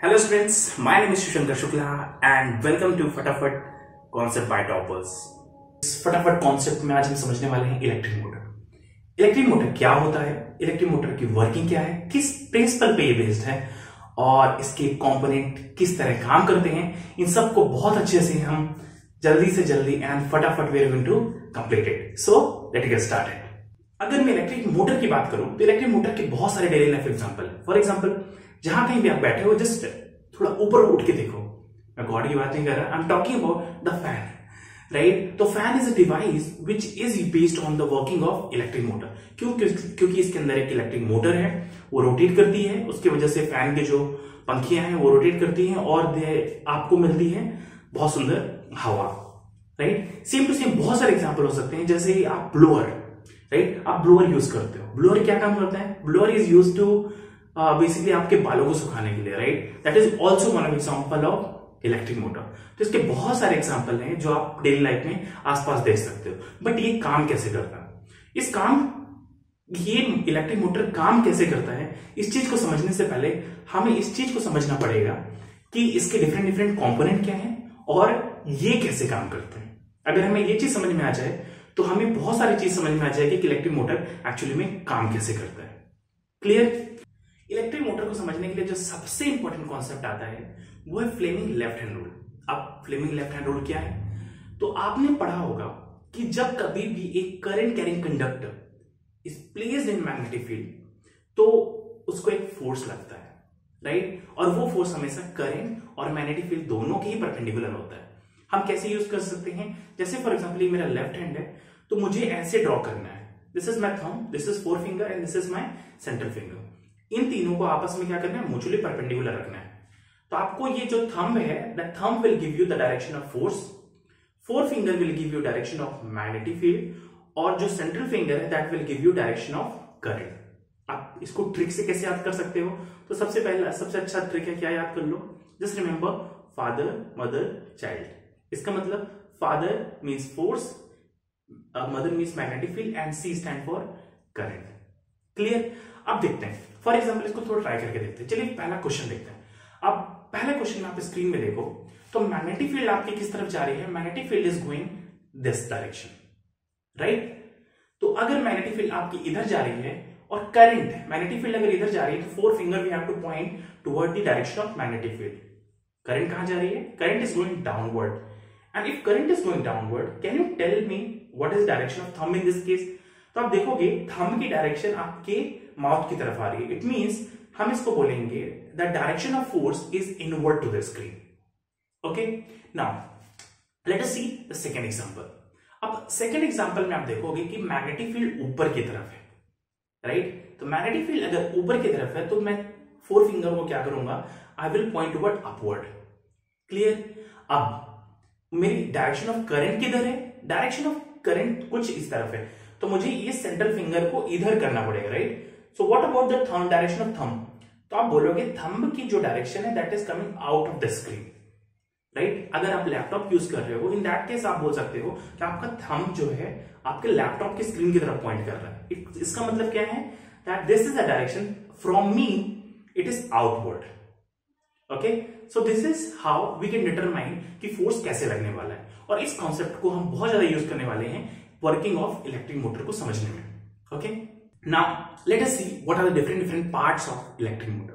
Hello students, my name is Shushankar Shukla and welcome to फटाफट concept bye toppers. इस फटाफट concept में आज हम समझने वाले हैं इलेक्ट्रिक मोटर। इलेक्ट्रिक मोटर क्या होता है, इलेक्ट्रिक मोटर की वर्किंग क्या है, किस प्रिंसिपल पे ये बेस्ड है और इसके कंपोनेंट किस तरह काम करते हैं, इन सब को बहुत अच्छे से हम जल्दी से जल्दी एंड फटाफट we are going to complete it. So let's get started. अगर मैं इलेक्ट्रिक मोटर की बात करूं तो इलेक्ट्रिक मोटर के बहुत सारे daily life example, for example जहां कहीं भी आप बैठे हो जस्ट थोड़ा ऊपर उठ के देखो। मैं गॉड की बात नहीं कर रहा, I am talking about the fan, right. तो fan is a device which is based on the working of electric motor. क्योंकि इसके अंदर एक इलेक्ट्रिक मोटर है, वो रोटेट करती है, उसकी वजह से फैन के जो पंखियां हैं वो रोटेट करती हैं और आपको मिलती है बहुत सुंदर हवा, राइट। सेम टू सेम बहुत सारे एग्जाम्पल हो सकते हैं, जैसे आप ब्लोअर, राइट, आप ब्लोअर यूज करते हो। ब्लोअर क्या काम करता है? Blower is use to basically आपके बालों को सुखाने के लिए, right. That is also one of example of electric motor. तो इसके बहुत सारे एग्जाम्पल हैं जो आप डेली लाइफ में आसपास देख सकते हो। बट ये काम कैसे करता है, ये इलेक्ट्रिक मोटर काम कैसे करता है, इस चीज को समझने से पहले हमें इस चीज को समझना पड़ेगा कि इसके डिफरेंट डिफरेंट कंपोनेंट क्या हैं और ये कैसे काम करते हैं। अगर हमें ये चीज समझ में आ जाए तो हमें बहुत सारी चीज समझ में आ जाएगी कि इलेक्ट्रिक मोटर एक्चुअली में काम कैसे करता है। क्लियर? इलेक्ट्रिक मोटर को समझने के लिए जो सबसे इंपॉर्टेंट कॉन्सेप्ट आता है वो है फ्लेमिंग लेफ्ट हैंड रूल। अब फ्लेमिंग लेफ्ट हैंड रूल क्या है? तो आपने पढ़ा होगा कि जब कभी भी एक current carrying conductor is placed in magnetic field तो उसको एक फोर्स लगता है, राइट। और वो फोर्स हमेशा करंट और मैग्नेटिक फील्ड दोनों के ही परपेंडिकुलर होता है। हम कैसे यूज कर सकते हैं? जैसे फॉर एग्जांपल ये मेरा लेफ्ट हैंड है तो मुझे ऐसे ड्रॉ करना है। This is my thumb, this is forefinger and this is my central finger. इन तीनों को आपस में क्या करना है? म्यूचुअली परपेंडिकुलर रखना है। तो आपको ये जो थंब है, that thumb will give you the direction of force, four finger will give you direction of magnetic field और जो सेंट्रल फिंगर है that will give you direction of current. आप इसको ट्रिक से कैसे याद कर सकते हो? तो सबसे अच्छा ट्रिक है, क्या याद कर लो? Just remember father mother child. इसका मतलब father means force, mother means magnetic field and C stand for current. Clear? अब देखते हैं, फॉर एग्जाम्पल इसको थोड़ा ट्राई करके देखते हैं। चलिए पहला क्वेश्चन देखते हैं। अब पहले क्वेश्चन में आप स्क्रीन में देखो तो मैग्नेटिक फील्ड आपकी किस तरफ जा रही है? Magnetic field is going this direction, right. तो अगर मैग्नेटिक फील्ड आपकी इधर जा रही है और करंट, मैग्नेटिक फील्ड अगर इधर जा रही है तो four finger we have to point toward the direction of magnetic field. Current कहां जा रही है? Current is going downward and if current is going downward can you tell me what is direction of thumb in this case? तो आप देखोगे thumb की direction आपके mouth की तरफ आ रही है। इट मींस हम इसको बोलेंगे the direction of force is inward to the screen. Okay, now let us see the second example. अब सेकंड एग्जांपल में आप देखोगे कि मैग्नेटिक फील्ड ऊपर की तरफ है, राइट। तो मैग्नेटिक फील्ड अगर ऊपर की तरफ है तो मैं फोर फिंगर को क्या करूंगा? I will point toward upward. Clear? अब मेरी डायरेक्शन ऑफ करंट किधर है? डायरेक्शन ऑफ करंट कुछ इस तरफ है, तो मुझे ये सेंट्रल फिंगर को इधर करना पड़ेगा, right. So what about the thumb, direction of thumb? तो आप बोलोगे थंब की जो डायरेक्शन है that is coming out of the screen, right. अगर आप लैपटॉप यूज कर रहे हो इन दैट केस आप बोल सकते हो कि आपका थंब जो है आपके लैपटॉप की स्क्रीन की तरफ पॉइंट कर रहा है। इसका मतलब क्या है? That this is a direction from me, it is outward. Okay, so this is how we can determine कि फोर्स कैसे लगने वाला है। और इस कॉन्सेप्ट को हम बहुत ज्यादा यूज करने वाले हैं वर्किंग ऑफ इलेक्ट्रिक मोटर को समझने में। Okay, now let us see what are the different parts of electric motor.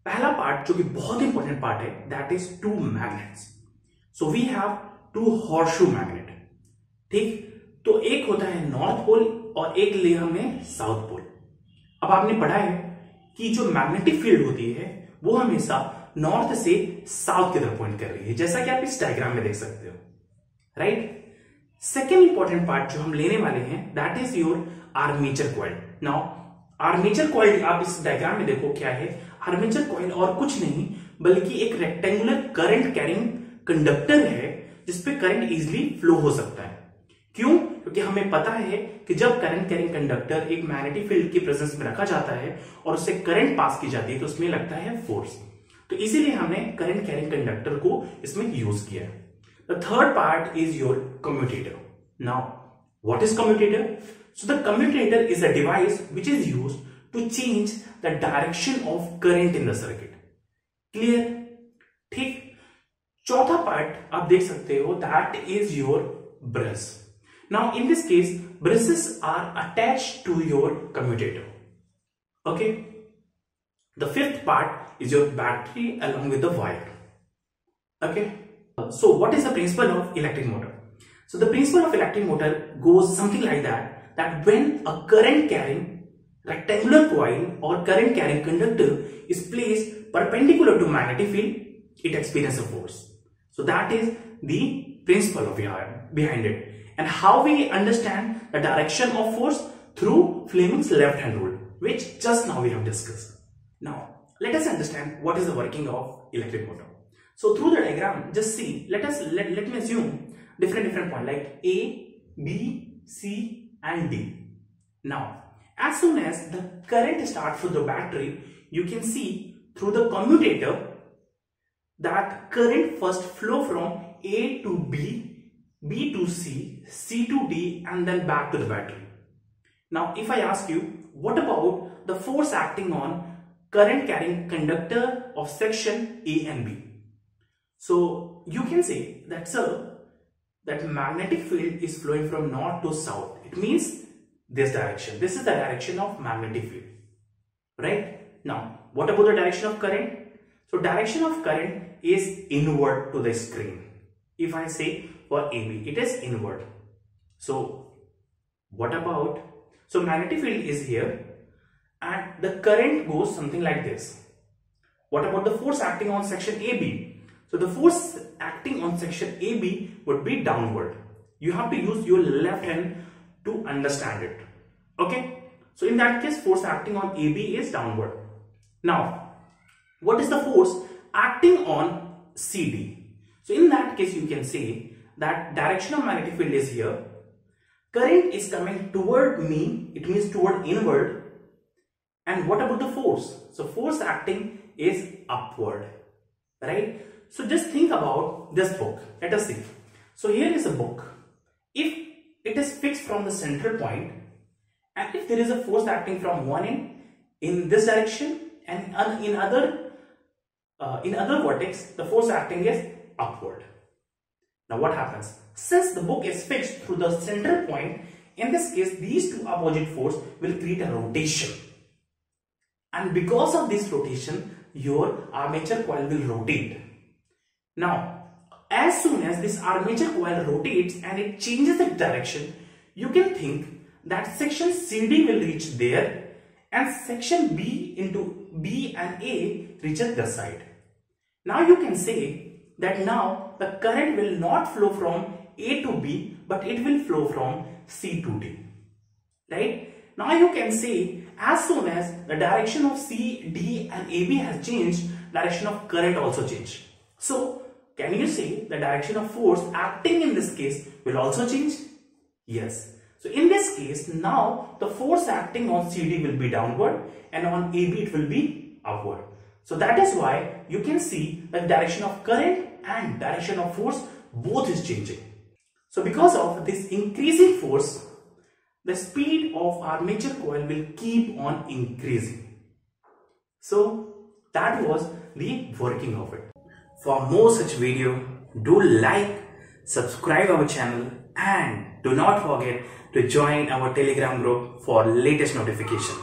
पहला पार्ट जो कि बहुत इंपॉर्टेंट पार्ट है that is two magnets. So we have two horseshoe magnet, ठीक। तो एक होता है नॉर्थ पोल और एक लिया हमने साउथ पोल। अब आपने पढ़ा है कि जो मैग्नेटिक फील्ड होती है वो हमेशा नॉर्थ से साउथ की तरफ पॉइंट कर रही है, जैसा कि आप इस डायग्राम में देख सकते हो, राइट। सेकेंड इंपॉर्टेंट पार्ट जो हम लेने वाले हैं that is your armature coil. Now armature coil आप इस डायग्राम में देखो क्या है? आर्मेचर कॉइल और कुछ नहीं बल्कि एक रेक्टेंगुलर करंट कैरिंग कंडक्टर है जिसपे करंट इजीली फ्लो हो सकता है। क्यों? क्योंकि हमें पता है कि जब करंट कैरिंग कंडक्टर एक मैग्नेटिक फील्ड की प्रेजेंस में रखा जाता है और उससे करंट पास की जाती है तो उसमें लगता है फोर्स। तो इसीलिए हमने करंट कैरिंग कंडक्टर को इसमें यूज किया है। The third part is your commutator. Now, what is commutator? So the commutator is a device which is used to change the direction of current in the circuit. Clear? ठीक। चौथा part आप देख सकते हो, that is your brush. Now in this case brushes are attached to your commutator. Okay. The fifth part is your battery along with the wire. Okay. So what is the principle of electric motor? So the principle of electric motor goes something like that when a current carrying rectangular coil or current carrying conductor is placed perpendicular to magnetic field, it experiences a force. So that is the principle of behind it. And how we understand the direction of force? Through Fleming's left hand rule, which just now we have discussed. Now let us understand what is the working of electric motor. So through the diagram, just see, let me assume different point like A, B, C and D. Now as soon as the current starts through the battery, you can see through the commutator that current first flow from A to B, B to C, C to D and then back to the battery. Now if I ask you, what about the force acting on current carrying conductor of section A and B? So you can say that, sir, that magnetic field is flowing from north to south. It means this direction. This is the direction of magnetic field, right? Now what about the direction of current? So direction of current is inward to the screen. If I say for AB, it is inward. So what about, so magnetic field is here and the current goes something like this. What about the force acting on section AB? So the force acting on section AB would be downward. You have to use your left hand to understand it. Okay. So in that case, force acting on AB is downward. Now what is the force acting on CD? So in that case, you can say that direction of magnetic field is here. Current is coming toward me, it means toward inward. And what about the force? So force acting is upward, right? So just think about this book. Let us see. So here is a book. If it is fixed from the central point, and if there is a force acting from one end in this direction and in other vertex, the force acting is upward. Now what happens? Since the book is fixed through the central point, in this case these two opposite forces will create a rotation, and because of this rotation your armature coil will rotate. Now as soon as this armature coil rotates and it changes its direction, you can think that section CD will reach there and section B and A reaches this side. Now you can say that now the current will not flow from A to B, but it will flow from C to D, right? Now you can say as soon as the direction of C, D and AB has changed, direction of current also changed. So can you say the direction of force acting in this case will also change? Yes. So in this case, now the force acting on CD will be downward and on AB it will be upward. So that is why you can see the direction of current and direction of force both is changing. So because of this increasing force, the speed of armature coil will keep on increasing. So that was the working of it. For more such video, do like, subscribe our channel and do not forget to join our Telegram group for latest notification.